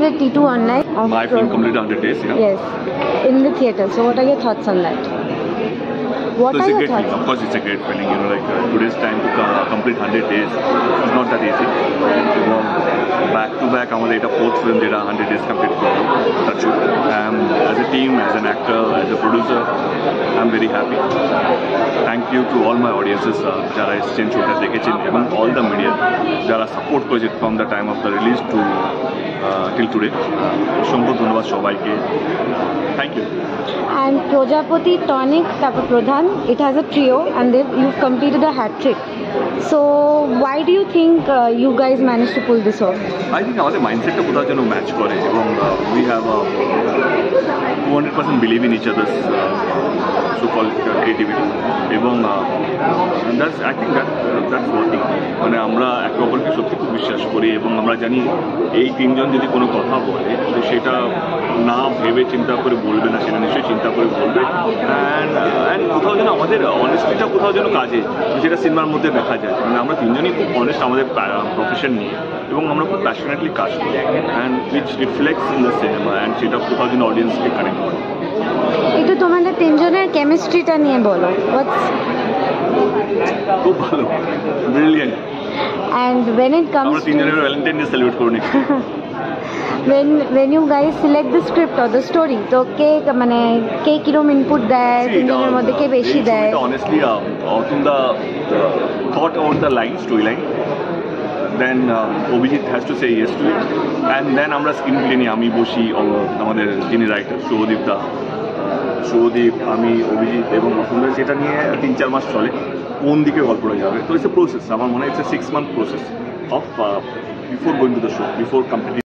with T2 Online. My film completed 100 days. Yeah. Yes, in the theatre. So what are your thoughts on that? What So are it's a your great thoughts? feeling. Of course, it's a great feeling. You know, like today's time to complete 100 days is not that easy. Back to back, আমাদের এটা fourth film যেটা 100 days complete করলো. That's it. As a team, as an actor, as a producer, I'm very happy. Thank you to all my audiences যারা এসেছেন ছবিটা দেখেছেন এবং all the media যারা support করেছে from the time of the release to till today. অসংখ্য ধন্যবাদ সবাইকে. Thank you. And Projapati, Tonic, Tapa Pradhan, it has a trio and you've completed a hat trick. So why do you think you guys managed to pull this off? I think আমাদের মাইন্ডসেটটা কোথাও যেন match করে এবং we have 200% believe in each other's so-called creativity এবং I think that's working. মানে আমরা একে অপরকে সত্যি খুব বিশ্বাস করি এবং আমরা জানি এই তিনজন যদি কোনো কথা বলে তো সেটা না ভেবে চিন্তা করে বলবে না, সেটা নিশ্চয়ই চিন্তা করে বলবে অ্যান্ড কোথাও যেন আমাদের অনেস্টিটা কোথাও যেন কাজে, যেটা সিনেমার মধ্যে দেখা যায়। মানে আমরা তিনজনই খুব অনেস্ট আমাদের প্রফেশন নিয়ে এবং আমরা খুব প্যাশনেটলি কাজ করি and which reflects in the cinema and সেটা কোথাও যেন অডিয়েন্সকে কানেক্ট করে। একটু তোমাদের তিনজনের কেমিস্ট্রিটা নিয়ে বলো। খুব ভালো, brilliant. And when it comes আমরা তিনজনের ভ্যালেন্টাইন ডে সেলিব্রেট করব next. when you guys select the script or the story, তো কে কিরকম ইনপুট দেয়, তিনজনের মধ্যে কে বেশি দেয়? Honestly, Otunda thought out the storyline. Then Obhijit has to say yes to it. And then আমরা স্ক্রিনপ্লে নিয়ে আমি বসি, আমাদের যিনি রাইটার শুভদীপ, আমি, অভিজিৎ এবং অতুন্দা, সেটা নিয়ে 3-4 মাস চলে কোন দিকে গল্পটা যাবে। তো ইটস এ প্রসেস, আমার মনে হয় it's a 6 month process of before going to the show, before completing